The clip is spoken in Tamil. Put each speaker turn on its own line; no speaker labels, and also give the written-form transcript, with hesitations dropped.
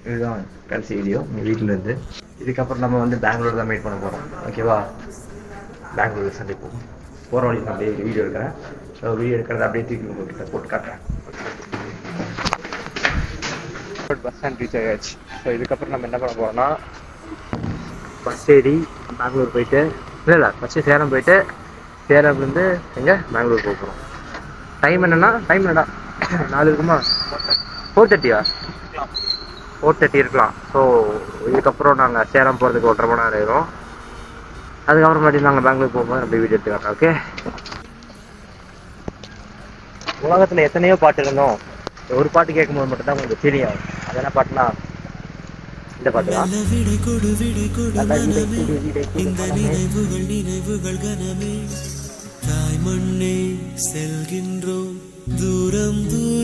இதுதான் கடைசி வீடியோ வீட்டில் இருந்து. இதுக்கப்புறம் நம்ம வந்து பெங்களூர் தான் மீட் பண்ண போகிறோம். ஓகேவா? பெங்களூர் சந்திப்போம். போகிற வழி நான் அப்படியே வீடியோ எடுக்கிறேன். ஸோ வீடியோ எடுக்கிறத அப்படியே தூக்கி உங்கள்கிட்ட போட்டு காட்டுறேன். பஸ் ஸ்டாண்ட் ரீச் ஆயாச்சு. ஸோ இதுக்கப்புறம் நம்ம என்ன பண்ண போகிறோம்னா பஸ் ஏறி பெங்களூர் போயிட்டு இல்லை ஃபஸ்ட்டு சேலம் போயிட்டு சேலம்லேருந்து எங்கே பெங்களூர் போக போகிறோம். டைம் என்னென்னா 4 இருக்குமா? 4:30 4:30 இருக்கலாம். ஸோ இதுக்கப்புறம் நாங்கள் சேலம் போகிறதுக்கு 1.5 மணி நேரம் ஆயிரும். அதுக்கப்புறமாட்டி நாங்கள் பெங்களூர் போகும்போது நம்ம வீடியோ எடுத்துக்கிறோம். ஓகே. உலகத்தில் எத்தனையோ பாட்டு இருந்தோம், ஒரு பாட்டு கேட்கும்போது மட்டும்தான் உங்களுக்கு ஃபீலிங் ஆகும். அது என்ன பாட்டுனா இந்த பாட்டு தான்.
தாய் மண்ணே செல்கின்றோம் தூரம் தூரம்